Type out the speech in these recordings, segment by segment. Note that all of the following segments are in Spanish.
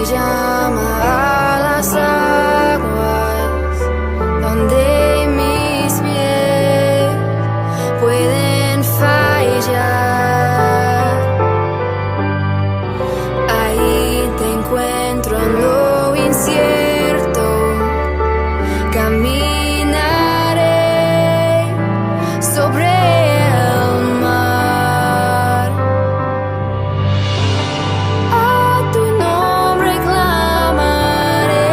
llama a las aguas donde mis pies pueden fallar. Ahí te encuentro en lo incierto, caminaré sobre el mar. A tu nombre clamaré,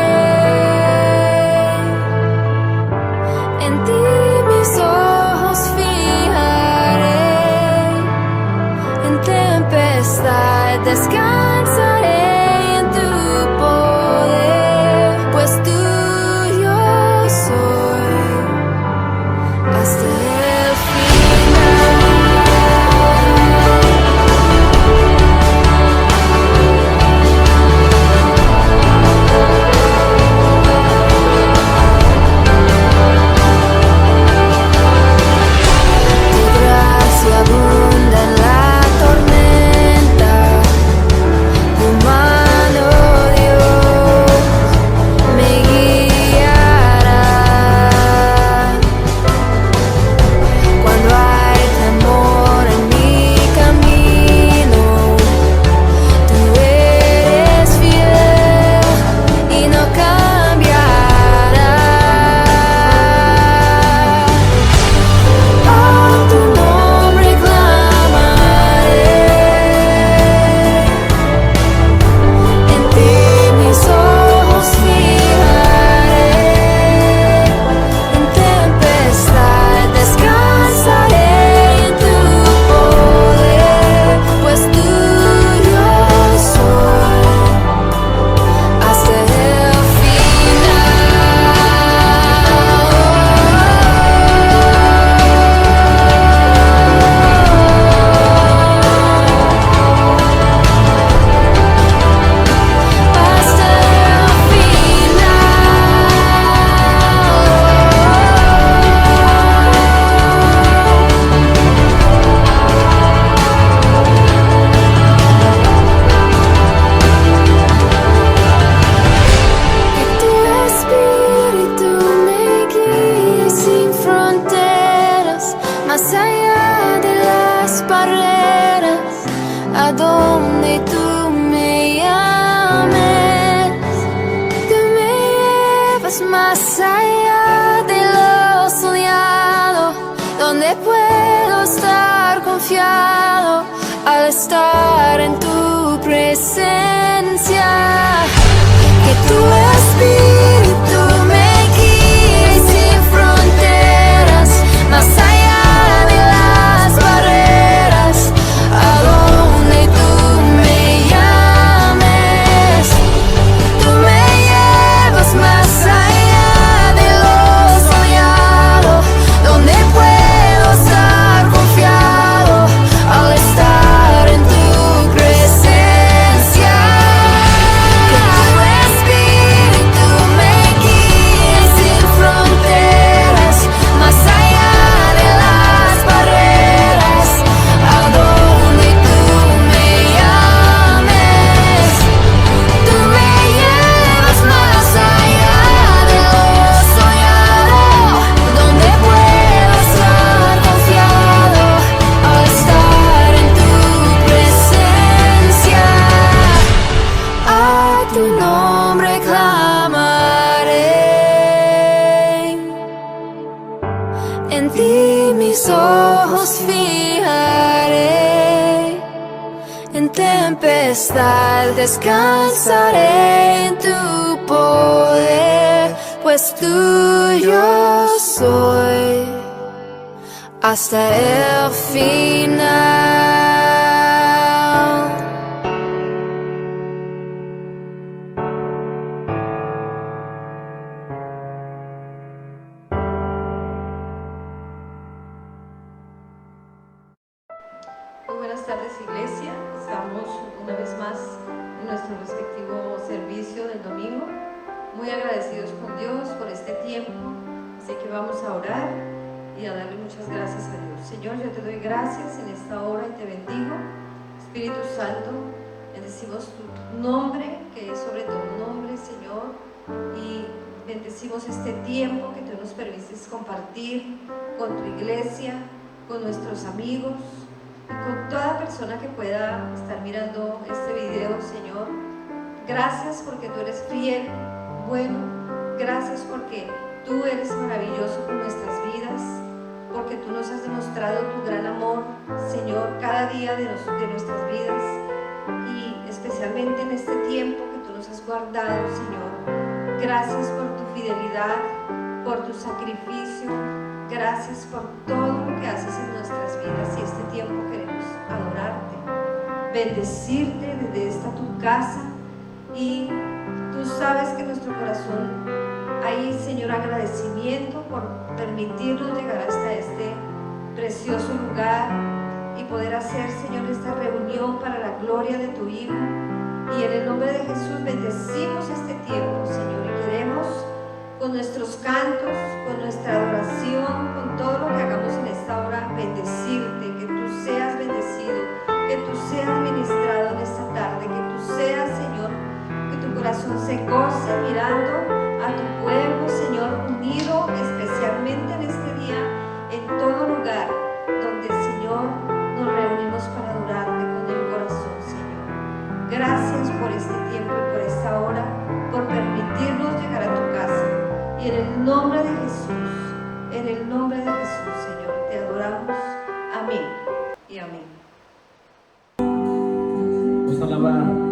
en ti mis ojos fijaré, en tempestad descansaré en tu poder, pues tuyo soy hasta el final. Tu gracia abunda en la tormenta, tu mano, Dios, me guiará. Cuando hay temor en mi camino, tú eres fiel y no cambiarás. A tu nombre clamaré, en ti mis ojos fijaré, en tempestad descansaré en tu poder, pues tuyo soy hasta el que tu espíritu me guíe sin fronteras, más allá de las barreras, a donde tú me llames. Tú me llevas más allá de lo soñado, donde puedo estar confiado al estar en tu presencia. Que tu espíritu me guíe sin fronteras, más allá de las barreras, a donde tú me llames. Tú me llevas más allá de lo soñado, donde puedo estar confiado al estar en tu presencia. Que tu espíritu me guíe sin fronteras, más allá de las barreras, a donde tú me llames. Tú me llevas más allá de lo soñado, donde puedo estar confiado al estar en tu presencia. A tu nombre clamaré, en ti mis ojos fijaré, en tempestad descansaré en tu poder, pues tuyo soy hasta el final. Muy buenas tardes, iglesia. Estamos una vez más en nuestro respectivo servicio del domingo. Muy agradecidos con Dios por este tiempo. Así que vamos a orar y a darle muchas gracias a Dios. Señor, yo te doy gracias en esta hora y te bendigo. Espíritu Santo, bendecimos tu nombre, que es sobre todo nombre, Señor, y bendecimos este tiempo que tú nos permites compartir con tu iglesia, con nuestros amigos y con toda persona que pueda estar mirando este video, Señor. Gracias porque tú eres fiel, bueno, gracias porque tú eres maravilloso con nuestras vidas, porque tú nos has demostrado tu gran amor, Señor, cada día de nuestras vidas, y especialmente en este tiempo que tú nos has guardado, Señor. Gracias por tu fidelidad, por tu sacrificio, gracias por todo lo que haces en nuestras vidas, y este tiempo queremos adorarte, bendecirte desde esta tu casa, y tú sabes que en nuestro corazón hay, Señor, agradecimiento por permitirnos llegar hasta este precioso lugar y poder hacer, Señor, esta reunión para la gloria de tu Hijo. Y en el nombre de Jesús bendecimos este tiempo, Señor, y queremos con nuestros cantos, con nuestra adoración, con todo lo que hagamos en esta hora, bendecirte, que tú seas bendecido, que tú seas ministrado en esta tarde, que tú seas, Señor, que tu corazón se goce mirando a tu pueblo, Señor, unido especialmente en este día, en todo lugar donde, Señor, nos reunimos para adorarte con el corazón, Señor. Gracias por este tiempo y por esta hora, por permitirnos llegar a tu casa. Y en el nombre de Jesús, Señor, te adoramos. Amén y amén. Vamos a alabar.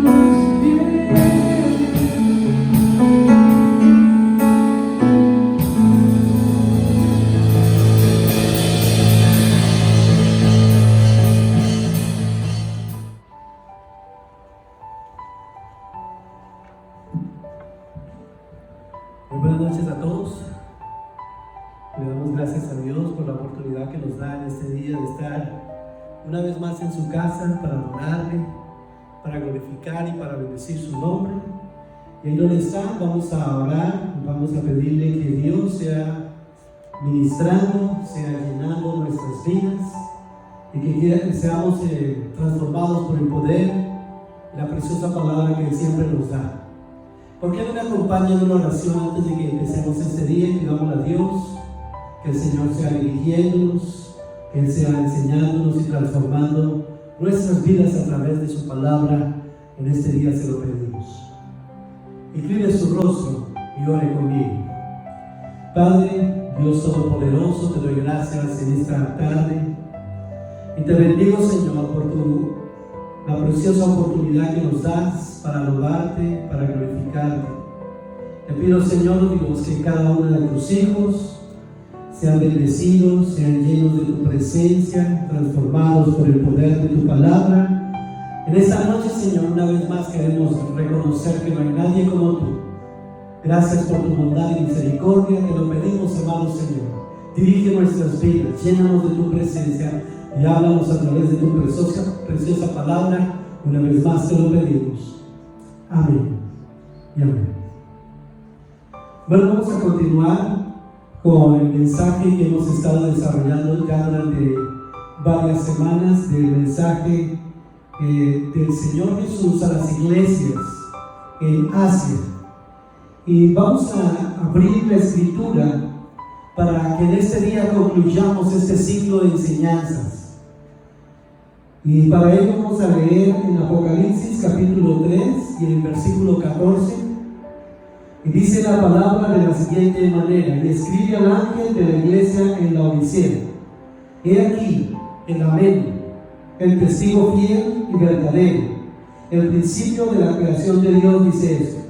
Buenas noches a todos. Le damos gracias a Dios por la oportunidad que nos da en este día de estar una vez más en su casa para adorarle, para glorificar y para bendecir su nombre. Y ahí donde está, vamos a orar, vamos a pedirle que Dios sea ministrando, sea llenando nuestras vidas y que quiera que seamos transformados por el poder y la preciosa palabra que Él siempre nos da. ¿Por qué no me acompañan en una oración antes de que empecemos este día y pidamos a Dios que el Señor sea dirigiéndonos, que Él sea enseñándonos y transformando nuestras vidas a través de su palabra? En este día se lo pedimos. Incline su rostro y ore conmigo. Padre, Dios Todopoderoso, te doy gracias en esta tarde y te bendigo, Señor, por la preciosa oportunidad que nos das para alabarte, para glorificarte. Te pido, Señor Dios, que cada uno de tus hijos sean bendecidos, sean llenos de tu presencia, transformados por el poder de tu palabra. En esta noche, Señor, una vez más queremos reconocer que no hay nadie como tú. Gracias por tu bondad y misericordia, te lo pedimos, amado Señor. Dirige nuestras vidas, llénanos de tu presencia y háblanos a través de tu preciosa palabra. Una vez más te lo pedimos. Amén y amén. Bueno, vamos a continuar con el mensaje que hemos estado desarrollando ya durante varias semanas, del mensaje del Señor Jesús a las iglesias en Asia. Y vamos a abrir la escritura para que en este día concluyamos este ciclo de enseñanzas. Y para ello vamos a leer en Apocalipsis capítulo 3 y en el versículo 14. Y dice la palabra de la siguiente manera: y escribe al ángel de la iglesia en la Odisea: he aquí el Amén, el testigo fiel y verdadero, el principio de la creación de Dios, dice esto: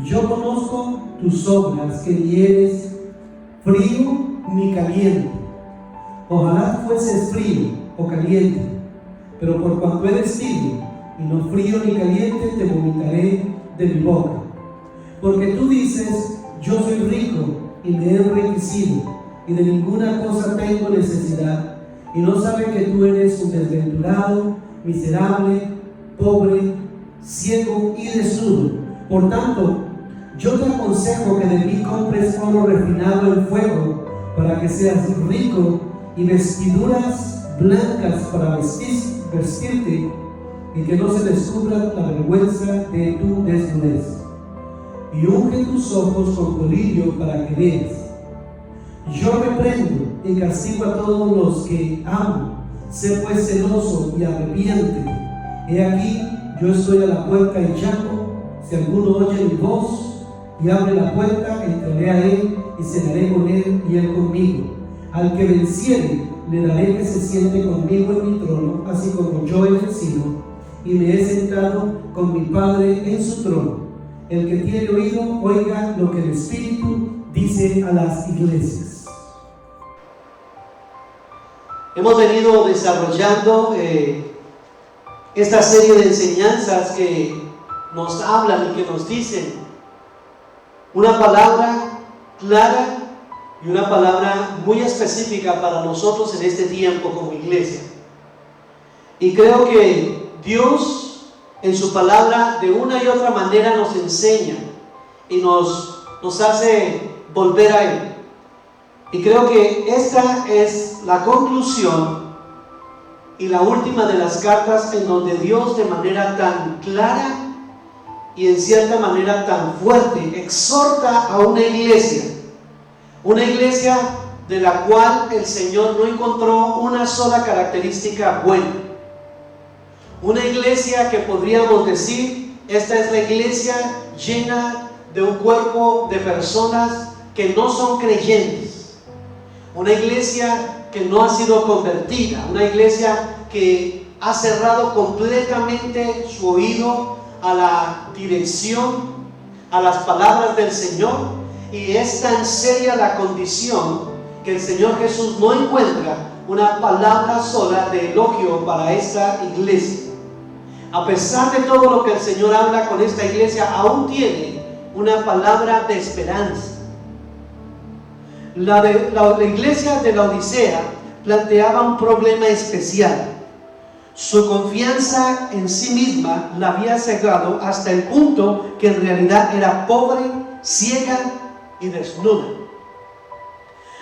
yo conozco tus obras, que ni eres frío ni caliente. Ojalá fueses frío o caliente, pero por cuanto eres tibio y no frío ni caliente, te vomitaré de mi boca. Porque tú dices: yo soy rico y me he enriquecido, y de ninguna cosa tengo necesidad, y no sabes que tú eres un desventurado, miserable, pobre, ciego y desnudo. Por tanto, yo te aconsejo que de mí compres oro refinado en fuego, para que seas rico, y vestiduras blancas para vestirte, y que no se descubra la vergüenza de tu desnudez. Y unge tus ojos con colirio para que veas. Yo reprendo y castigo a todos los que amo. Sé pues celoso y arrepiéntete. He aquí, yo estoy a la puerta y llamo. Si alguno oye mi voz y abre la puerta, entraré a él y cenaré con él y él conmigo. Al que venciere, le daré que se siente conmigo en mi trono, así como yo he vencido y me he sentado con mi Padre en su trono. El que tiene oído, oiga lo que el Espíritu dice a las iglesias. Hemos venido desarrollando esta serie de enseñanzas que nos hablan y que nos dicen una palabra clara y una palabra muy específica para nosotros en este tiempo como iglesia. Y creo que Dios en su palabra de una y otra manera nos enseña y nos hace volver a Él. Y creo que esta es la conclusión y la última de las cartas en donde Dios, de manera tan clara y en cierta manera tan fuerte, exhorta a una iglesia de la cual el Señor no encontró una sola característica buena. Una iglesia que podríamos decir: esta es la iglesia llena de un cuerpo de personas que no son creyentes. Una iglesia que no ha sido convertida. Una iglesia que ha cerrado completamente su oído a la dirección, a las palabras del Señor, y es tan seria la condición que el Señor Jesús no encuentra una palabra sola de elogio para esta iglesia. A pesar de todo lo que el Señor habla con esta iglesia, aún tiene una palabra de esperanza. La iglesia de la Odisea planteaba un problema especial. Su confianza en sí misma la había cegado hasta el punto que en realidad era pobre, ciega y desnuda.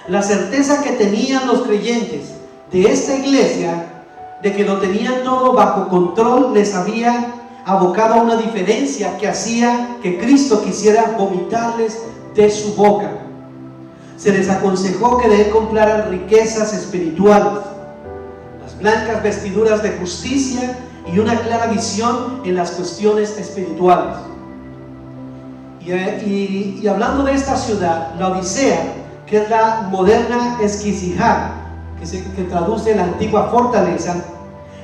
La certeza que tenían los creyentes de esta iglesia de que lo tenían todo bajo control les había abocado a una diferencia que hacía que Cristo quisiera vomitarles de su boca. Se les aconsejó que de él compraran riquezas espirituales, las blancas vestiduras de justicia y una clara visión en las cuestiones espirituales. Y hablando de esta ciudad, la Odisea, que es la moderna Esquizijá, que traduce la antigua fortaleza,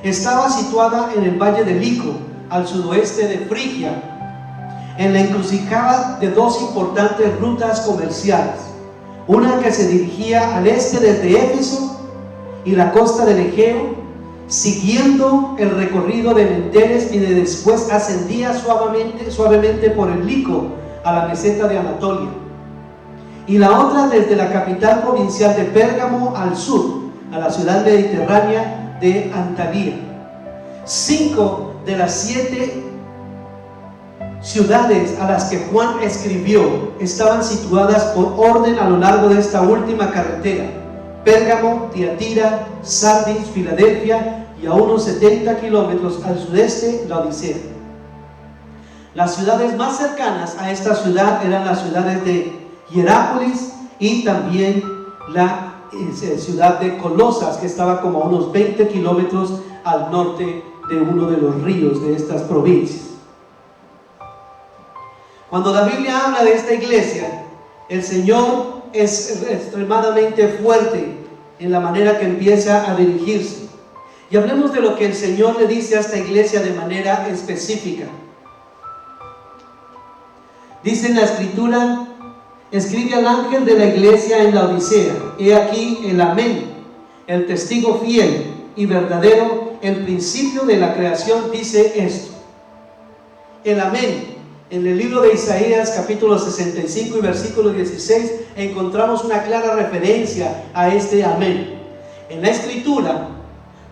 estaba situada en el valle de Lico, al sudoeste de Frigia, en la encrucijada de dos importantes rutas comerciales, una que se dirigía al este desde Éfeso y la costa del Egeo, siguiendo el recorrido de Menteres, y de después ascendía suavemente por el Lico a la meseta de Anatolia, y la otra desde la capital provincial de Pérgamo al sur, a la ciudad mediterránea de Antalya. 5 de las 7 ciudades a las que Juan escribió estaban situadas por orden a lo largo de esta última carretera: Pérgamo, Tiatira, Sardis, Filadelfia, y a unos 70 kilómetros al sudeste, la Odisea. Las ciudades más cercanas a esta ciudad eran las ciudades de Hierápolis y también la ciudad de Colosas, que estaba como a unos 20 kilómetros al norte de uno de los ríos de estas provincias. Cuando la Biblia habla de esta iglesia, el Señor es extremadamente fuerte en la manera que empieza a dirigirse. Y hablemos de lo que el Señor le dice a esta iglesia de manera específica. Dice en la Escritura: escribe al ángel de la iglesia en la Odisea, he aquí el Amén, el testigo fiel y verdadero, el principio de la creación, dice esto. El Amén. En el libro de Isaías capítulo 65 y versículo 16 encontramos una clara referencia a este Amén. En la Escritura,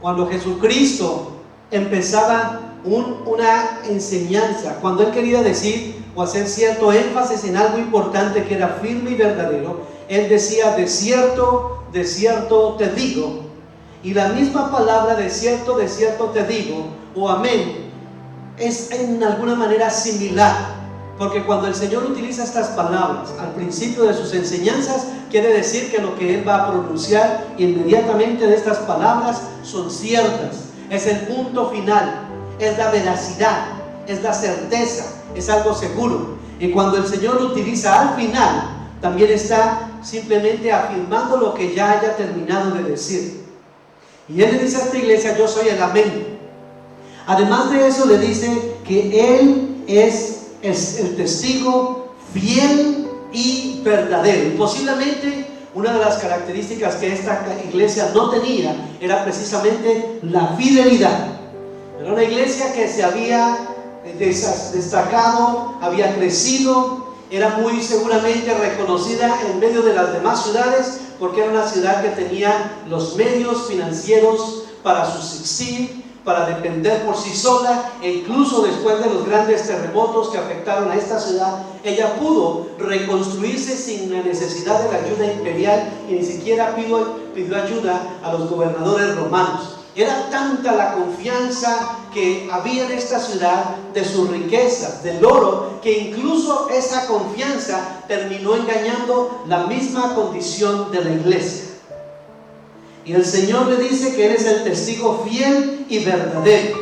cuando Jesucristo empezaba una enseñanza, cuando Él quería decir o hacer cierto énfasis en algo importante que era firme y verdadero, Él decía: de cierto te digo. Y la misma palabra de cierto te digo, o amén, es en alguna manera similar, porque cuando el Señor utiliza estas palabras al principio de sus enseñanzas, quiere decir que lo que Él va a pronunciar inmediatamente de estas palabras son ciertas, es el punto final, es la veracidad, es la certeza, es algo seguro. Y cuando el Señor lo utiliza al final, también está simplemente afirmando lo que ya haya terminado de decir. Y Él le dice a esta iglesia: yo soy el Amén. Además de eso, le dice que Él es el testigo fiel y verdadero. Y posiblemente una de las características que esta iglesia no tenía era precisamente la fidelidad. Era una iglesia que se había destacado, había crecido, era muy seguramente reconocida en medio de las demás ciudades, porque era una ciudad que tenía los medios financieros para subsistir, para depender por sí sola, e incluso después de los grandes terremotos que afectaron a esta ciudad, ella pudo reconstruirse sin la necesidad de la ayuda imperial, y ni siquiera pidió ayuda a los gobernadores romanos. Era tanta la confianza que había en esta ciudad de sus riquezas, del oro, que incluso esa confianza terminó engañando la misma condición de la iglesia. Y el Señor le dice que Él es el testigo fiel y verdadero.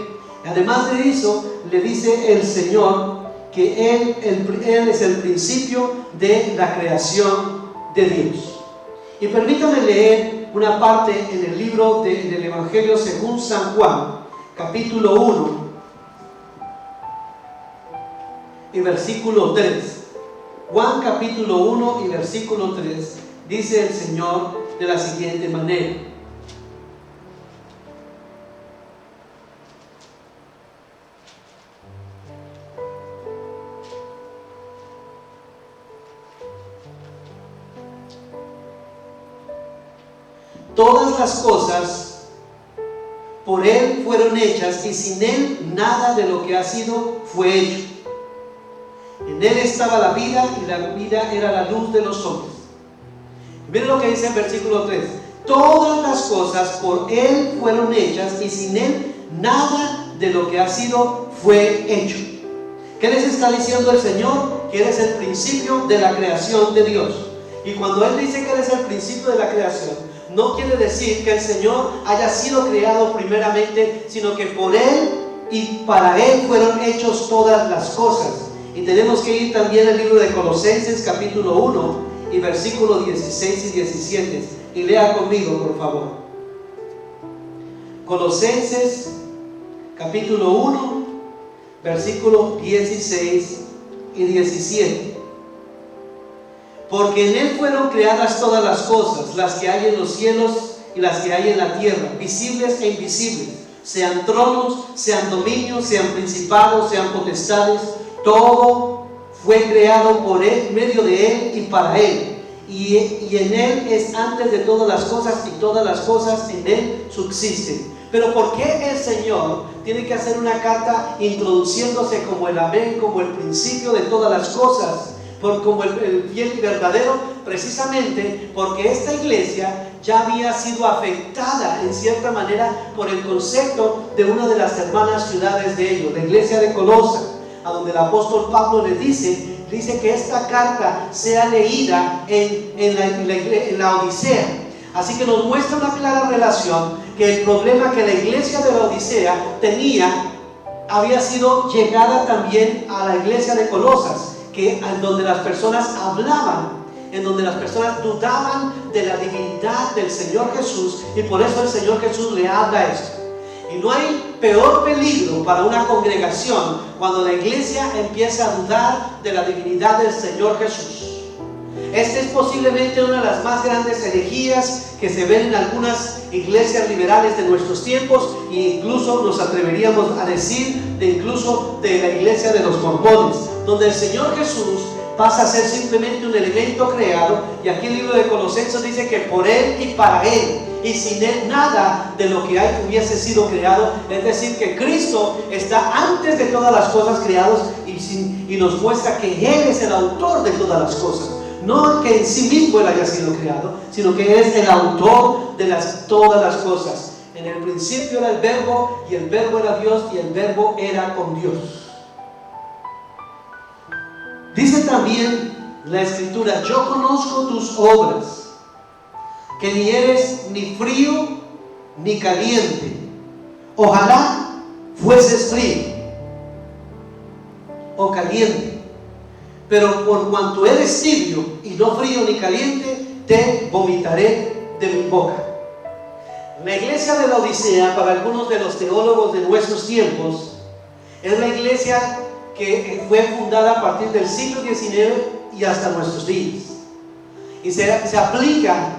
Y además de eso, le dice el Señor que Él es el principio de la creación de Dios. Y permítame leer una parte en el libro del Evangelio según San Juan, capítulo 1 y versículo 3. Juan capítulo 1 y versículo 3, dice el Señor de la siguiente manera: todas las cosas por Él fueron hechas, y sin Él nada de lo que ha sido fue hecho. En Él estaba la vida, y la vida era la luz de los hombres. Miren lo que dice el versículo 3: todas las cosas por Él fueron hechas, y sin Él nada de lo que ha sido fue hecho. ¿Qué les está diciendo el Señor? Que Él es el principio de la creación de Dios. Y cuando Él dice que Él es el principio de la creación, no quiere decir que el Señor haya sido creado primeramente, sino que por Él y para Él fueron hechos todas las cosas. Y tenemos que ir también al libro de Colosenses capítulo 1 y versículos 16 y 17. Y lea conmigo, por favor. Colosenses capítulo 1, versículos 16 y 17. Porque en Él fueron creadas todas las cosas, las que hay en los cielos y las que hay en la tierra, visibles e invisibles, sean tronos, sean dominios, sean principados, sean potestades. Todo fue creado por Él, medio de Él y para Él. Y en Él es antes de todas las cosas, y todas las cosas en Él subsisten. Pero ¿por qué el Señor tiene que hacer una carta introduciéndose como el amén, como el principio de todas las cosas, como el fiel y verdadero? Precisamente porque esta iglesia ya había sido afectada en cierta manera por el concepto de una de las hermanas ciudades de ellos, la iglesia de Colosa, a donde el apóstol Pablo le dice que esta carta sea leída en la Odisea. Así que nos muestra una clara relación, que el problema que la iglesia de la Odisea tenía había sido llegada también a la iglesia de Colosas, donde las personas hablaban, en donde las personas dudaban de la divinidad del Señor Jesús, y por eso el Señor Jesús le habla esto. Y no hay peor peligro para una congregación cuando la iglesia empieza a dudar de la divinidad del Señor Jesús. Esta es posiblemente una de las más grandes herejías que se ven en algunas iglesias liberales de nuestros tiempos, e incluso nos atreveríamos a decir incluso de la iglesia de los mormones, donde el Señor Jesús pasa a ser simplemente un elemento creado. Y aquí el libro de Colosenses dice que por Él y para Él, y sin Él nada de lo que hay hubiese sido creado. Es decir, que Cristo está antes de todas las cosas creadas, y nos muestra que Él es el autor de todas las cosas. No que en sí mismo Él haya sido creado, sino que Él es el autor de todas las cosas. En el principio era el Verbo, y el Verbo era Dios, y el Verbo era con Dios. Dice también la Escritura: yo conozco tus obras, que ni eres ni frío ni caliente. Ojalá fueses frío o caliente. Pero por cuanto eres tibio y no frío ni caliente, te vomitaré de mi boca. La iglesia de la Odisea, para algunos de los teólogos de nuestros tiempos, es la iglesia que fue fundada a partir del siglo XIX y hasta nuestros días. Y se aplica,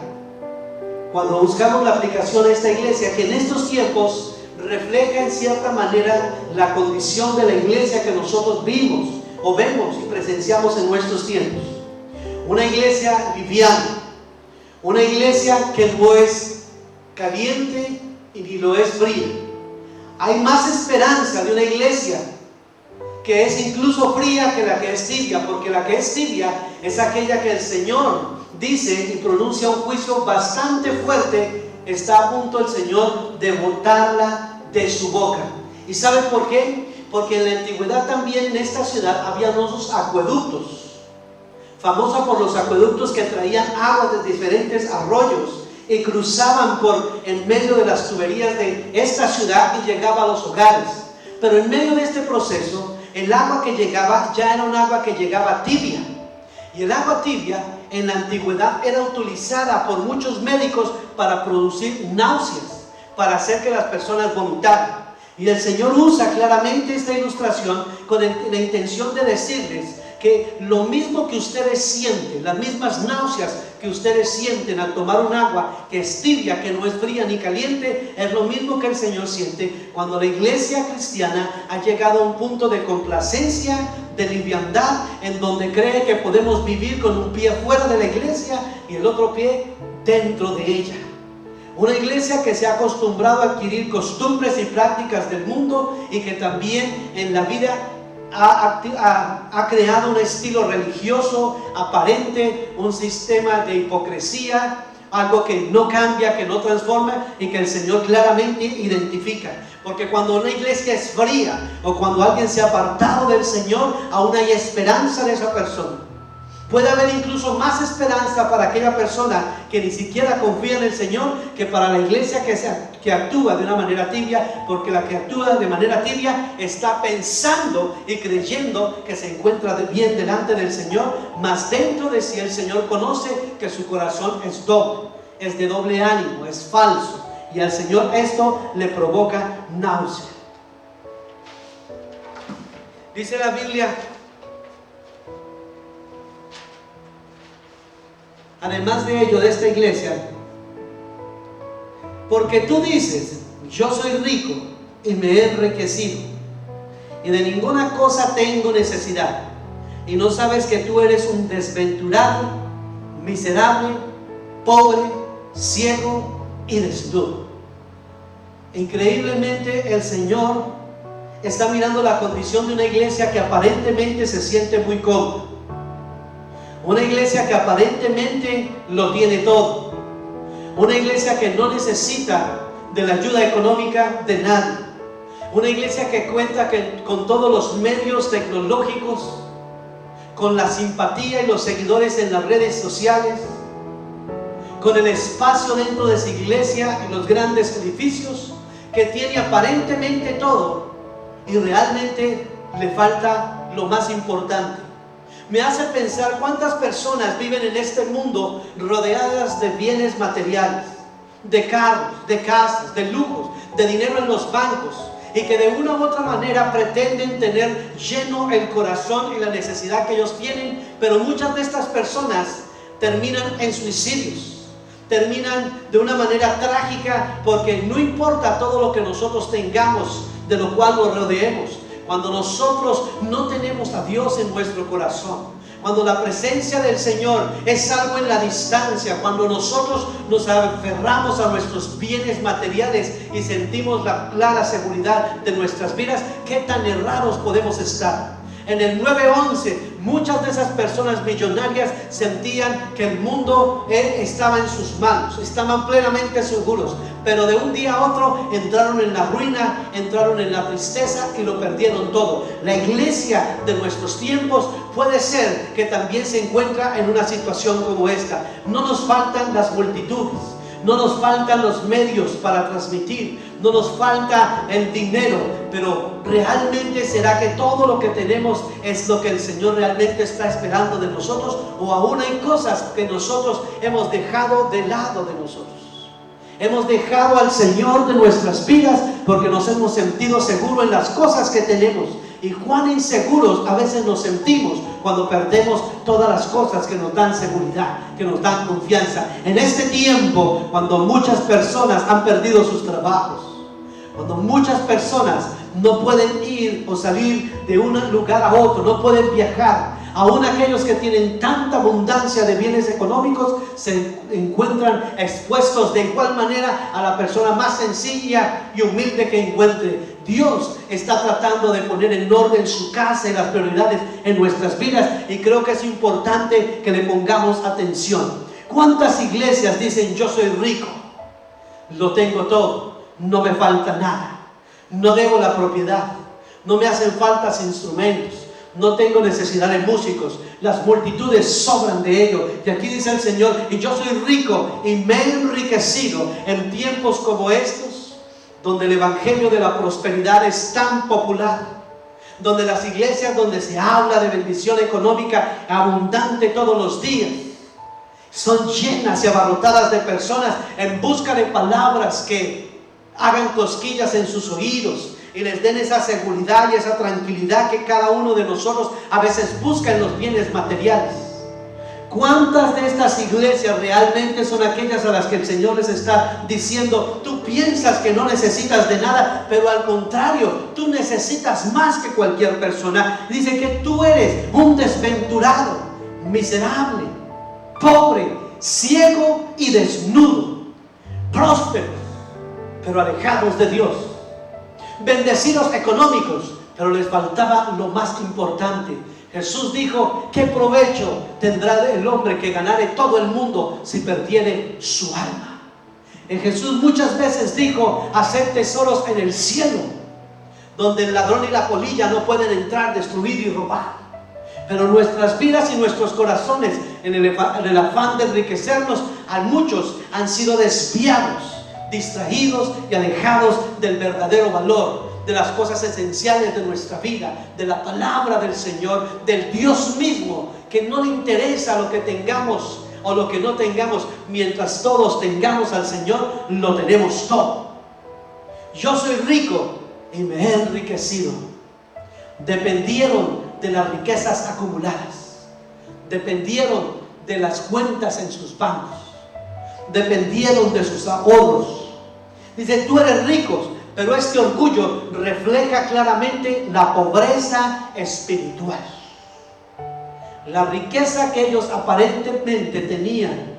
cuando buscamos la aplicación a esta iglesia, que en estos tiempos refleja en cierta manera la condición de la iglesia que nosotros vimos o vemos y presenciamos en nuestros tiempos. Una iglesia liviana, una iglesia que no es caliente y ni lo es fría. Hay más esperanza de una iglesia que es incluso fría que la que es tibia, porque la que es tibia es aquella que el Señor dice y pronuncia un juicio bastante fuerte. Está a punto el Señor de botarla de su boca. ¿Y saben por qué? Porque en la antigüedad también en esta ciudad había unos acueductos, famosa por los acueductos que traían agua de diferentes arroyos y cruzaban por en medio de las tuberías de esta ciudad y llegaba a los hogares. Pero en medio de este proceso, el agua que llegaba ya era un agua que llegaba tibia, y el agua tibia en la antigüedad era utilizada por muchos médicos para producir náuseas, para hacer que las personas vomitaran. Y el Señor usa claramente esta ilustración con la intención de decirles que lo mismo que ustedes sienten, las mismas náuseas que ustedes sienten al tomar un agua que es tibia, que no es fría ni caliente, es lo mismo que el Señor siente cuando la iglesia cristiana ha llegado a un punto de complacencia, de liviandad, en donde cree que podemos vivir con un pie fuera de la iglesia y el otro pie dentro de ella. Una iglesia que se ha acostumbrado a adquirir costumbres y prácticas del mundo y que también en la vida ha creado un estilo religioso aparente, un sistema de hipocresía, algo que no cambia, que no transforma y que el Señor claramente identifica. Porque cuando una iglesia es fría o cuando alguien se ha apartado del Señor, aún hay esperanza de esa persona. Puede haber incluso más esperanza para aquella persona que ni siquiera confía en el Señor que para la iglesia que actúa de una manera tibia, porque la que actúa de manera tibia está pensando y creyendo que se encuentra bien delante del Señor, mas dentro de sí el Señor conoce que su corazón es doble, es de doble ánimo, es falso, y al Señor esto le provoca náusea. Dice la Biblia, además de ello, de esta iglesia, porque tú dices, yo soy rico y me he enriquecido y de ninguna cosa tengo necesidad, y no sabes que tú eres un desventurado, miserable, pobre, ciego y desnudo. Increíblemente el Señor está mirando la condición de una iglesia que aparentemente se siente muy cómoda. Una iglesia que aparentemente lo tiene todo. Una iglesia que no necesita de la ayuda económica de nadie. Una iglesia que cuenta con todos los medios tecnológicos, con la simpatía y los seguidores en las redes sociales, con el espacio dentro de su iglesia en los grandes edificios, que tiene aparentemente todo y realmente le falta lo más importante. Me hace pensar cuántas personas viven en este mundo rodeadas de bienes materiales, de carros, de casas, de lujos, de dinero en los bancos, y que de una u otra manera pretenden tener lleno el corazón y la necesidad que ellos tienen, pero muchas de estas personas terminan en suicidios, terminan de una manera trágica, porque no importa todo lo que nosotros tengamos, de lo cual nos rodeemos, cuando nosotros no tenemos a Dios en nuestro corazón, cuando la presencia del Señor es algo en la distancia, cuando nosotros nos aferramos a nuestros bienes materiales y sentimos la clara seguridad de nuestras vidas, ¿qué tan errados podemos estar? En el 9/11, muchas de esas personas millonarias sentían que el mundo estaba en sus manos, estaban plenamente seguros, pero de un día a otro entraron en la ruina, entraron en la tristeza y lo perdieron todo. La iglesia de nuestros tiempos puede ser que también se encuentra en una situación como esta. No nos faltan las multitudes, no nos faltan los medios para transmitir, no nos falta el dinero, pero realmente será que todo lo que tenemos es lo que el Señor realmente está esperando de nosotros, o aún hay cosas que nosotros hemos dejado de lado de nosotros. Hemos dejado al Señor de nuestras vidas porque nos hemos sentido seguros en las cosas que tenemos. Y cuán inseguros a veces nos sentimos cuando perdemos todas las cosas que nos dan seguridad, que nos dan confianza. En este tiempo, cuando muchas personas han perdido sus trabajos, cuando muchas personas no pueden ir o salir de un lugar a otro, no pueden viajar, aún aquellos que tienen tanta abundancia de bienes económicos se encuentran expuestos de igual manera a la persona más sencilla y humilde que encuentre. Dios está tratando de poner en orden su casa y las prioridades en nuestras vidas, y creo que es importante que le pongamos atención. ¿Cuántas iglesias dicen yo soy rico, lo tengo todo, no me falta nada, no debo la propiedad, no me hacen falta instrumentos, no tengo necesidad de músicos, las multitudes sobran de ello? Y aquí dice el Señor, y yo soy rico y me he enriquecido en tiempos como estos, donde el evangelio de la prosperidad es tan popular, donde las iglesias donde se habla de bendición económica abundante todos los días son llenas y abarrotadas de personas en busca de palabras que hagan cosquillas en sus oídos y les den esa seguridad y esa tranquilidad que cada uno de nosotros a veces busca en los bienes materiales. ¿Cuántas de estas iglesias realmente son aquellas a las que el Señor les está diciendo: tú piensas que no necesitas de nada, pero al contrario, tú necesitas más que cualquier persona? Dice que tú eres un desventurado, miserable, pobre, ciego y desnudo, prósperos, pero alejados de Dios, bendecidos económicos, pero les faltaba lo más importante. Jesús dijo: ¿qué provecho tendrá el hombre que ganare todo el mundo si perdiere su alma? Jesús muchas veces dijo: hacer tesoros en el cielo, donde el ladrón y la polilla no pueden entrar, destruir y robar. Pero nuestras vidas y nuestros corazones, en el afán de enriquecernos, a muchos han sido desviados, distraídos y alejados del verdadero valor, de las cosas esenciales de nuestra vida, de la palabra del Señor, del Dios mismo, que no le interesa lo que tengamos o lo que no tengamos. Mientras todos tengamos al Señor, lo tenemos todo. Yo soy rico y me he enriquecido. Dependieron de las riquezas acumuladas, dependieron de las cuentas en sus bancos, dependieron de sus ahorros. Dice: tú eres rico, pero este orgullo refleja claramente la pobreza espiritual. La riqueza que ellos aparentemente tenían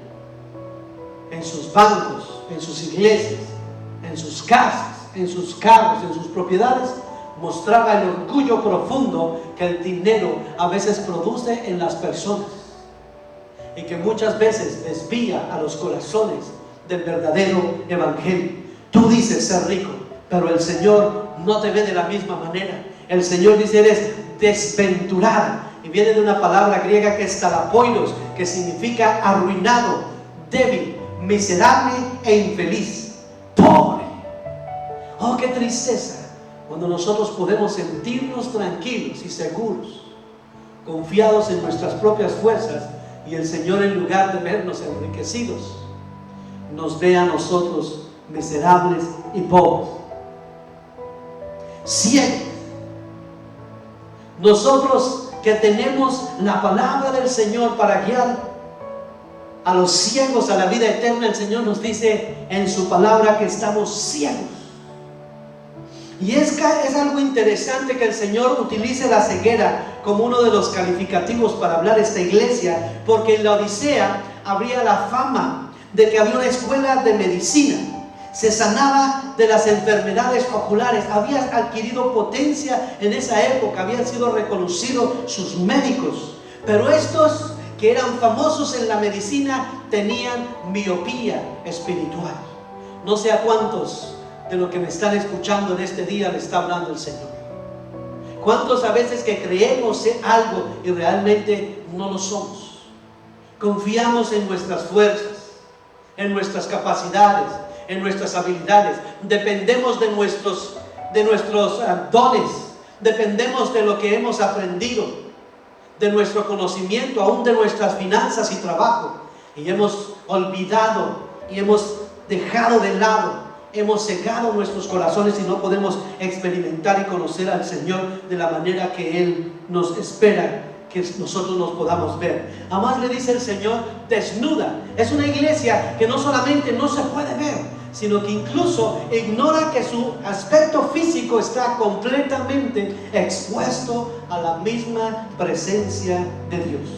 en sus bancos, en sus iglesias, en sus casas, en sus carros, en sus propiedades, mostraba el orgullo profundo que el dinero a veces produce en las personas, y que muchas veces desvía a los corazones del verdadero evangelio. Tú dices ser rico, pero el Señor no te ve de la misma manera. El Señor dice: eres desventurada, y viene de una palabra griega que es talapoiros, que significa arruinado, débil, miserable e infeliz, pobre. Oh, qué tristeza cuando nosotros podemos sentirnos tranquilos y seguros, confiados en nuestras propias fuerzas, y el Señor, en lugar de vernos enriquecidos, nos ve a nosotros miserables y pobres, ciegos. Nosotros que tenemos la palabra del Señor para guiar a los ciegos a la vida eterna, el Señor nos dice en su palabra que estamos ciegos. Y es algo interesante que el Señor utilice la ceguera como uno de los calificativos para hablar a esta iglesia, porque en la Odisea habría la fama de que había una escuela de medicina, se sanaba de las enfermedades oculares, había adquirido potencia en esa época, habían sido reconocidos sus médicos, pero estos que eran famosos en la medicina tenían miopía espiritual. No sé a cuántos de los que me están escuchando en este día le está hablando el Señor. ¿Cuántos a veces que creemos algo y realmente no lo somos? Confiamos en nuestras fuerzas, en nuestras capacidades, en nuestras habilidades. Dependemos de nuestros dones, dependemos de lo que hemos aprendido, de nuestro conocimiento, aún de nuestras finanzas y trabajo, y hemos olvidado y hemos dejado de lado, hemos cegado nuestros corazones y no podemos experimentar y conocer al Señor de la manera que Él nos espera que nosotros nos podamos ver. Además le dice el Señor: desnuda. Es una iglesia que no solamente no se puede ver, sino que incluso ignora que su aspecto físico está completamente expuesto a la misma presencia de Dios.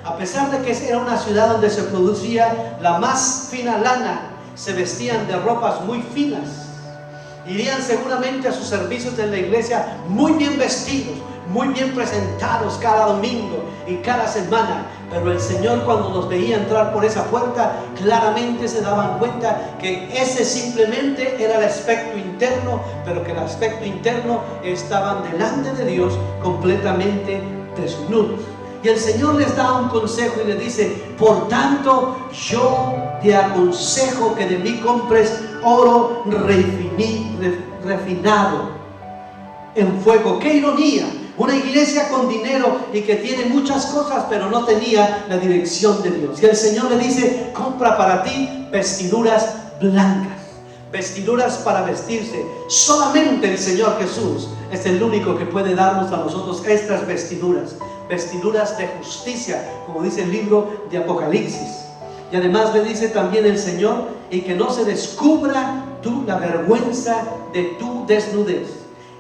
A pesar de que era una ciudad donde se producía la más fina lana, se vestían de ropas muy finas, irían seguramente a sus servicios en la iglesia muy bien vestidos, muy bien presentados cada domingo y cada semana. Pero el Señor, cuando nos veía entrar por esa puerta, claramente se daban cuenta que ese simplemente era el aspecto interno, pero que el aspecto interno estaban delante de Dios completamente desnudos. Y el Señor les da un consejo y les dice: por tanto, yo te aconsejo que de mí compres oro refinado en fuego. ¡Qué ironía! Una iglesia con dinero y que tiene muchas cosas, pero no tenía la dirección de Dios. Y el Señor le dice: compra para ti vestiduras blancas, vestiduras para vestirse. Solamente el Señor Jesús es el único que puede darnos a nosotros estas vestiduras, vestiduras de justicia, como dice el libro de Apocalipsis. Y además le dice también el Señor, y que no se descubra la vergüenza de tu desnudez.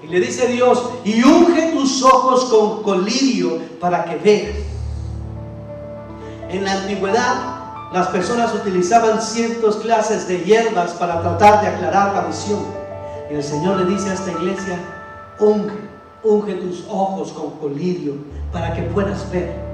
Y le dice Dios, y unge tus ojos con colirio para que veas. En la antigüedad, las personas utilizaban ciertas clases de hierbas para tratar de aclarar la visión. Y el Señor le dice a esta iglesia, unge tus ojos con colirio para que puedas ver.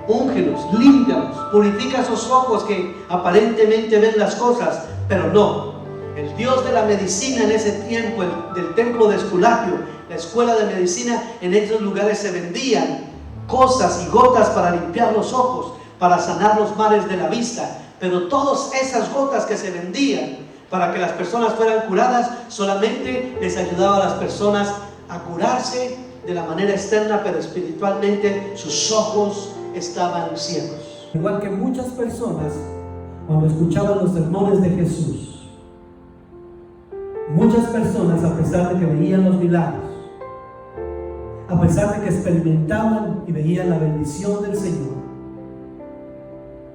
Úngelos, límpialos, purifica esos ojos que aparentemente ven las cosas, pero no. El Dios de la medicina en ese tiempo, del templo de Esculapio, la escuela de medicina, en esos lugares se vendían cosas y gotas para limpiar los ojos, para sanar los males de la vista. Pero todas esas gotas que se vendían para que las personas fueran curadas, solamente les ayudaba a las personas a curarse de la manera externa, pero espiritualmente sus ojos estaban ciegos. Igual que muchas personas, cuando escuchaban los sermones de Jesús, muchas personas, a pesar de que veían los milagros, a pesar de que experimentaban y veían la bendición del Señor,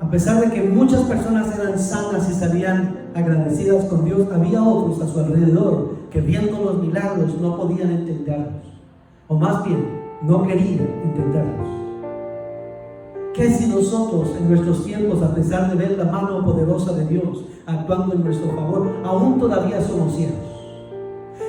a pesar de que muchas personas eran sanas y salían agradecidas con Dios, había otros a su alrededor que viendo los milagros no podían entenderlos, o más bien no querían entenderlos. ¿Qué si nosotros en nuestros tiempos, a pesar de ver la mano poderosa de Dios actuando en nuestro favor, aún todavía somos ciegos?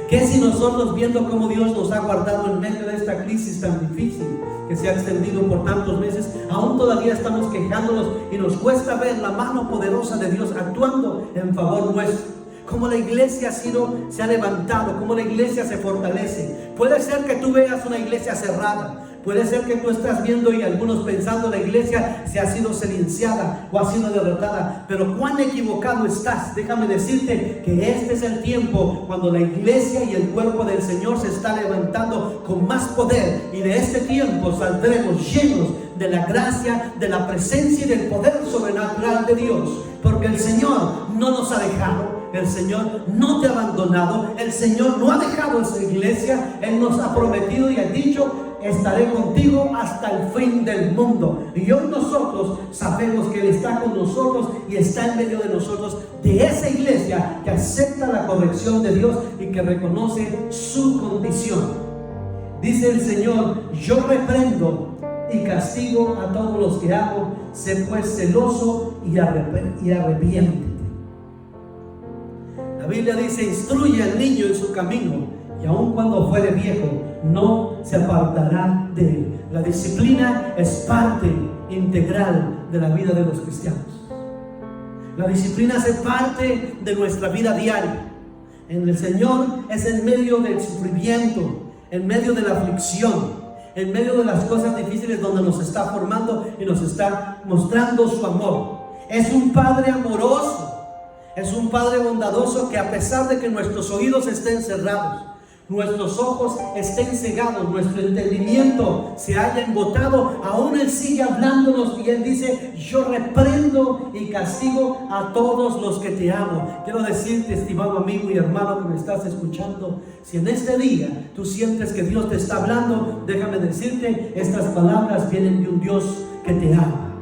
¿Qué si nosotros, viendo cómo Dios nos ha guardado en medio de esta crisis tan difícil que se ha extendido por tantos meses, aún todavía estamos quejándonos y nos cuesta ver la mano poderosa de Dios actuando en favor nuestro? Cómo la iglesia se ha levantado, cómo la iglesia se fortalece. Puede ser que tú veas una iglesia cerrada, puede ser que tú estás viendo y algunos pensando la iglesia se ha sido silenciada o ha sido derrotada, pero cuán equivocado estás. Déjame decirte que este es el tiempo cuando la iglesia y el cuerpo del Señor se está levantando con más poder, y de este tiempo saldremos llenos de la gracia, de la presencia y del poder sobrenatural de Dios, porque el Señor no nos ha dejado. El Señor no te ha abandonado. El Señor no ha dejado esa iglesia. Él nos ha prometido y ha dicho: estaré contigo hasta el fin del mundo. Y hoy nosotros sabemos que Él está con nosotros y está en medio de nosotros, de esa iglesia que acepta la corrección de Dios y que reconoce su condición. Dice el Señor: yo reprendo y castigo a todos los que amo. Sé pues celoso y arrepiéntete. La Biblia dice: instruye al niño en su camino, y aun cuando fuere viejo, no se apartará de él. La disciplina es parte integral de la vida de los cristianos. La disciplina hace parte de nuestra vida diaria. En el Señor es en medio del sufrimiento, en medio de la aflicción, en medio de las cosas difíciles, donde nos está formando y nos está mostrando su amor. Es un Padre amoroso. Es un Padre bondadoso que, a pesar de que nuestros oídos estén cerrados, nuestros ojos estén cegados, nuestro entendimiento se haya embotado, aún Él sigue hablándonos y Él dice: yo reprendo y castigo a todos los que te amo. Quiero decirte, estimado amigo y hermano que me estás escuchando, si en este día tú sientes que Dios te está hablando, déjame decirte, estas palabras vienen de un Dios que te ama,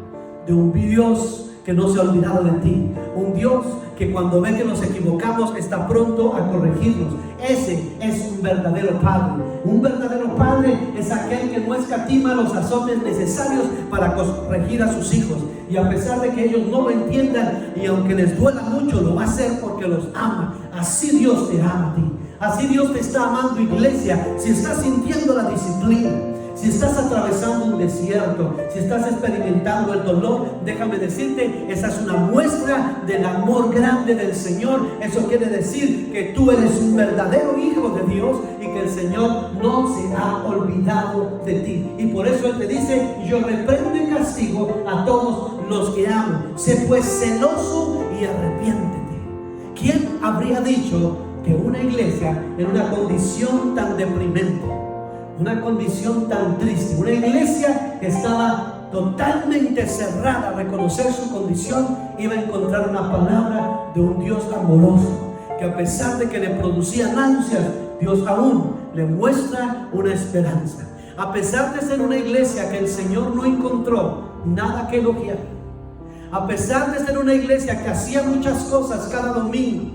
de un Dios que no se ha olvidado de ti, un Dios que cuando ve que nos equivocamos está pronto a corregirnos. Ese es un verdadero Padre. Un verdadero Padre es aquel que no escatima los azotes necesarios para corregir a sus hijos, y a pesar de que ellos no lo entiendan y aunque les duela mucho, lo va a hacer porque los ama. Así Dios te ama a ti, así Dios te está amando, iglesia. Si estás sintiendo la disciplina, si estás atravesando un desierto, si estás experimentando el dolor, déjame decirte, esa es una muestra del amor grande del Señor. Eso quiere decir que tú eres un verdadero hijo de Dios y que el Señor no se ha olvidado de ti. Y por eso Él te dice: yo reprendo y castigo a todos los que amo. Sé pues celoso y arrepiéntete. ¿Quién habría dicho que una iglesia en una condición tan deprimente, una condición tan triste, una iglesia que estaba totalmente cerrada a reconocer su condición, iba a encontrar una palabra de un Dios amoroso que a pesar de que le producía náuseas, Dios aún le muestra una esperanza. A pesar de ser una iglesia que el Señor no encontró nada que elogiar, a pesar de ser una iglesia que hacía muchas cosas cada domingo,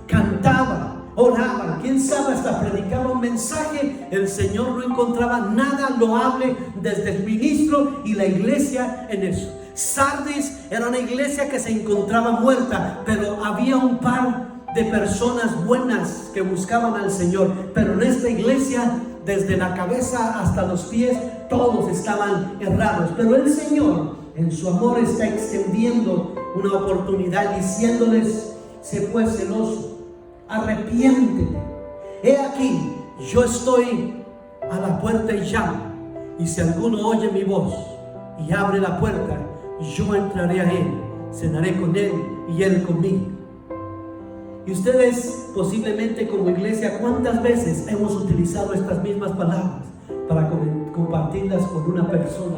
cantaba, oraba, quién sabe, hasta predicaba un mensaje, el Señor no encontraba nada loable desde el ministro y la iglesia en eso. Sardis era una iglesia que se encontraba muerta, pero había un par de personas buenas que buscaban al Señor. Pero en esta iglesia, desde la cabeza hasta los pies, todos estaban errados. Pero el Señor, en su amor, está extendiendo una oportunidad, diciéndoles: sé pues celoso, arrepiéntete. He aquí, yo estoy a la puerta y llamo, y si alguno oye mi voz y abre la puerta, yo entraré a él, cenaré con él y él conmigo. Y ustedes posiblemente como iglesia, ¿cuántas veces hemos utilizado estas mismas palabras para compartirlas con una persona?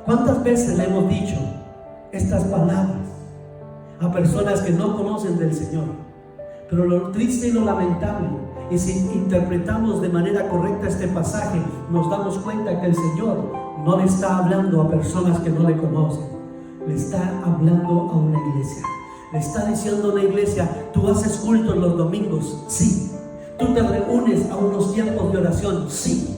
¿Cuántas veces le hemos dicho estas palabras a personas que no conocen del Señor? Pero lo triste y lo lamentable es si interpretamos de manera correcta este pasaje, nos damos cuenta que el Señor no le está hablando a personas que no le conocen, le está hablando a una iglesia. Le está diciendo a una iglesia: tú haces culto los domingos, sí. Tú te reúnes a unos tiempos de oración, sí.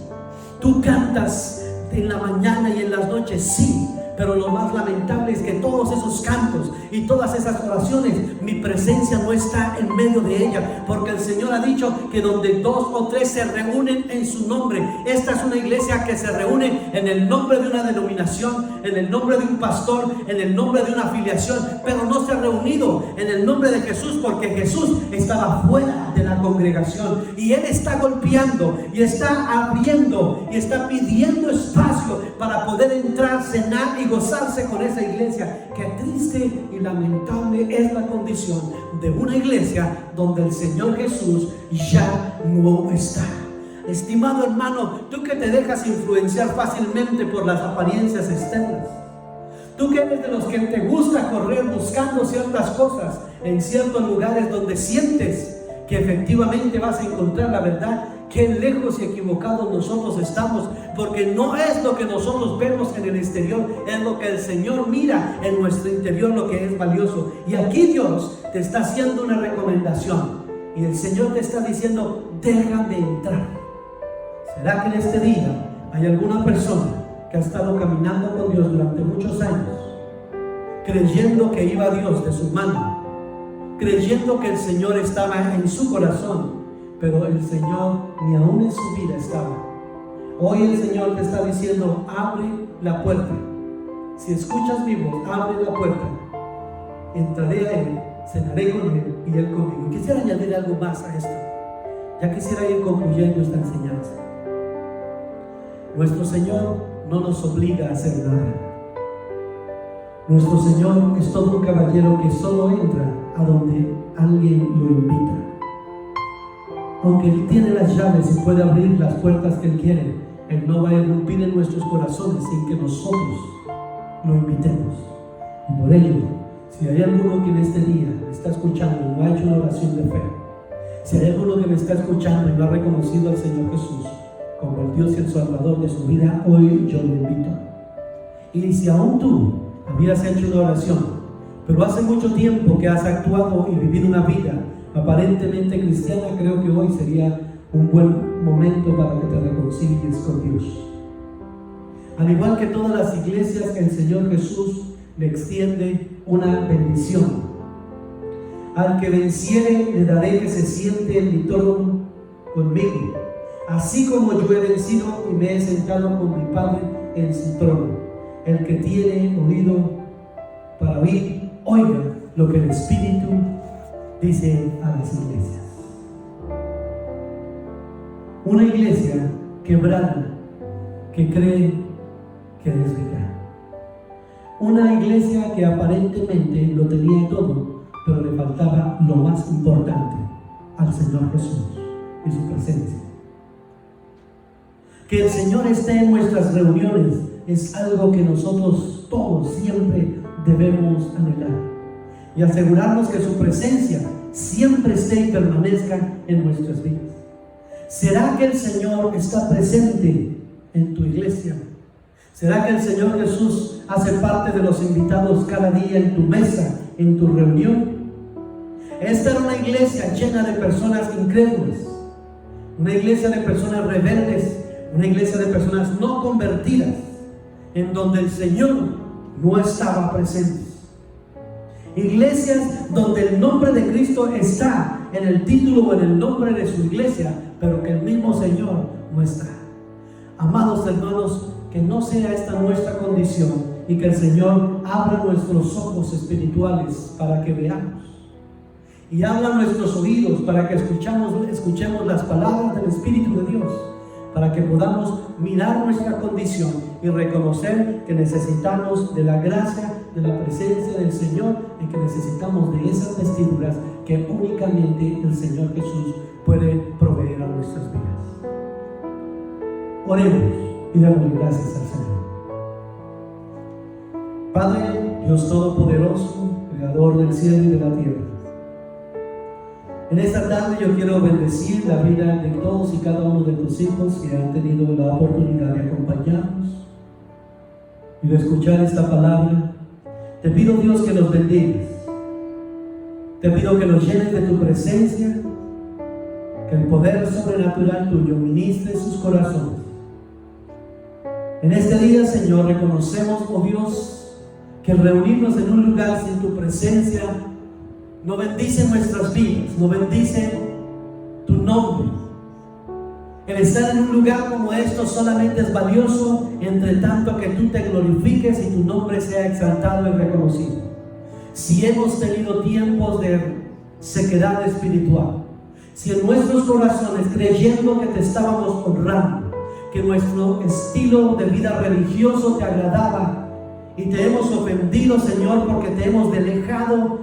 Tú cantas en la mañana y en las noches, sí. Pero lo más lamentable es que todos esos cantos y todas esas oraciones, mi presencia no está en medio de ella, porque el Señor ha dicho que donde 2 o 3 se reúnen en su nombre. Esta es una iglesia que se reúne en el nombre de una denominación, en el nombre de un pastor, en el nombre de una afiliación, pero no se ha reunido en el nombre de Jesús, porque Jesús estaba fuera de la congregación y Él está golpeando y está abriendo y está pidiendo espacio para poder entrar, cenar y gozarse con esa iglesia. Qué triste y lamentable es la condición de una iglesia donde el Señor Jesús ya no está. Estimado hermano, tú que te dejas influenciar fácilmente por las apariencias externas, tú que eres de los que te gusta correr buscando ciertas cosas en ciertos lugares donde sientes que efectivamente vas a encontrar la verdad, qué lejos y equivocados nosotros estamos, porque no es lo que nosotros vemos en el exterior, es lo que el Señor mira en nuestro interior, lo que es valioso. Y aquí Dios te está haciendo una recomendación y el Señor te está diciendo: déjame entrar. ¿Será que en este día hay alguna persona que ha estado caminando con Dios durante muchos años, creyendo que iba a Dios de su mano, creyendo que el Señor estaba en su corazón, pero el Señor ni aún en su vida estaba? Hoy el Señor te está diciendo: abre la puerta. Si escuchas mi voz, abre la puerta. Entraré a Él, cenaré con Él y Él conmigo. Y quisiera añadir algo más a esto. Ya quisiera ir concluyendo esta enseñanza. Nuestro Señor no nos obliga a hacer nada. Nuestro Señor es todo un caballero que solo entra a donde alguien lo invita. Aunque Él tiene las llaves y puede abrir las puertas que Él quiere, Él no va a irrumpir en nuestros corazones sin que nosotros lo invitemos. Y por ello, si hay alguno que en este día me está escuchando y no ha hecho una oración de fe, si hay alguno que me está escuchando y no ha reconocido al Señor Jesús como el Dios y el Salvador de su vida, hoy yo lo invito. Y si aún tú habías hecho una oración, pero hace mucho tiempo que has actuado y vivido una vida aparentemente cristiana, creo que hoy sería un buen momento para que te reconcilies con Dios. Al igual que todas las iglesias, el Señor Jesús le extiende una bendición. Al que venciere le daré que se siente en mi trono conmigo, así como yo he vencido y me he sentado con mi Padre en su trono. El que tiene oído para oír, oiga lo que el Espíritu dice a las iglesias. Una iglesia quebrada que cree que es rica. Una iglesia que aparentemente lo tenía todo, pero le faltaba lo más importante: al Señor Jesús y su presencia. Que el Señor esté en nuestras reuniones es algo que nosotros todos siempre debemos anhelar y asegurarnos que su presencia siempre esté y permanezca en nuestras vidas. ¿Será que el Señor está presente en tu iglesia? ¿Será que el Señor Jesús hace parte de los invitados cada día en tu mesa, en tu reunión? Esta era una iglesia llena de personas incrédulas, una iglesia de personas rebeldes, una iglesia de personas no convertidas, en donde el Señor no estaba presente. Iglesias donde el nombre de Cristo está en el título o en el nombre de su iglesia, pero que el mismo Señor no está. Amados hermanos, que no sea esta nuestra condición y que el Señor abra nuestros ojos espirituales para que veamos, y abra nuestros oídos para que escuchemos las palabras del Espíritu de Dios, para que podamos mirar nuestra condición y reconocer que necesitamos de la gracia, de la presencia del Señor, y que necesitamos de esas vestiduras que únicamente el Señor Jesús puede proveer a nuestras vidas. Oremos y damos gracias al Señor. Padre, Dios Todopoderoso, Creador del cielo y de la tierra, en esta tarde yo quiero bendecir la vida de todos y cada uno de tus hijos que han tenido la oportunidad de acompañarnos y de escuchar esta palabra. Te pido, Dios, que los bendigas. Te pido que los llenes de tu presencia, que el poder sobrenatural tuyo ministre sus corazones. En este día, Señor, reconocemos, oh Dios, que el reunirnos en un lugar sin tu presencia no bendice nuestras vidas, no bendice tu nombre. El estar en un lugar como esto solamente es valioso entre tanto que tú te glorifiques y tu nombre sea exaltado y reconocido. Si hemos tenido tiempos de sequedad espiritual, si en nuestros corazones, creyendo que te estábamos honrando, que nuestro estilo de vida religioso te agradaba y te hemos ofendido, Señor, porque te hemos delegado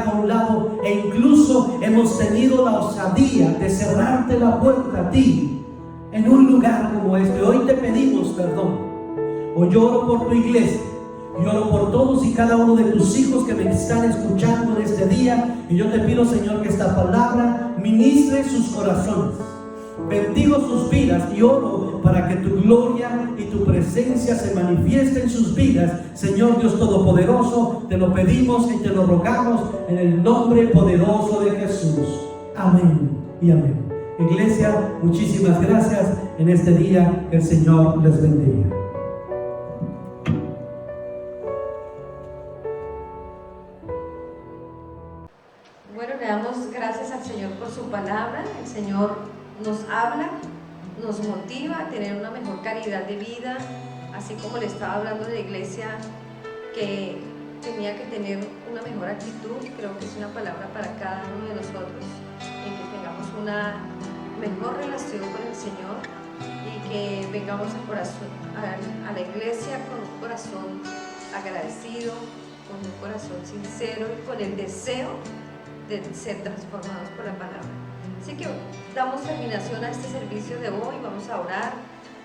a un lado, e incluso hemos tenido la osadía de cerrarte la puerta a ti en un lugar como este, hoy te pedimos perdón. Hoy lloro por tu iglesia, lloro por todos y cada uno de tus hijos que me están escuchando en este día, y yo te pido, Señor, que esta palabra ministre sus corazones. Bendigo sus vidas y oro para que tu gloria y tu presencia se manifieste en sus vidas. Señor Dios Todopoderoso, te lo pedimos y te lo rogamos en el nombre poderoso de Jesús. Amén y amén. Iglesia, muchísimas gracias en este día. Que el Señor les bendiga. Bueno, le damos gracias al Señor por su palabra. El Señor nos habla, nos motiva a tener una mejor calidad de vida, así como le estaba hablando de la iglesia que tenía que tener una mejor actitud. Creo que es una palabra para cada uno de nosotros, en que tengamos una mejor relación con el Señor y que vengamos a la iglesia con un corazón agradecido, con un corazón sincero y con el deseo de ser transformados por la palabra. Así que damos terminación a este servicio de hoy. Vamos a orar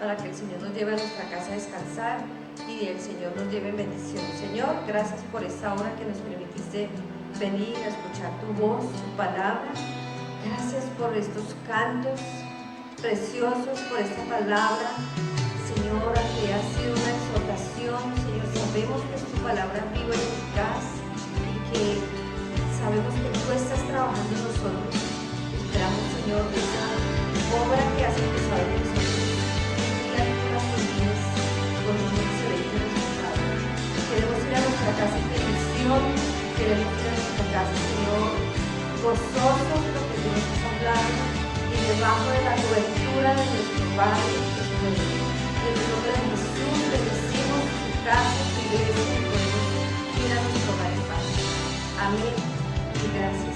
para que el Señor nos lleve a nuestra casa a descansar y el Señor nos lleve en bendición. Señor, gracias por esta hora que nos permitiste venir a escuchar tu voz, tu palabra. Gracias por estos cantos preciosos, por esta palabra, Señor, que ha sido una exhortación. Señor, sabemos que es tu palabra viva y eficaz y que sabemos que tú estás trabajando en nosotros. Esperamos, Señor, de esa obra que has empezado en nosotros, y la con un excelente resultado. Queremos ir a nuestra casa en bendición, queremos ir a nuestra casa, Señor, gozosos de lo que tú nos has hablado y debajo de la cobertura de nuestro Padre que es bueno. En el nombre de Jesús bendecimos tu casa, tu iglesia, y podemos ir a nuestro hogar en paz. Amén y gracias.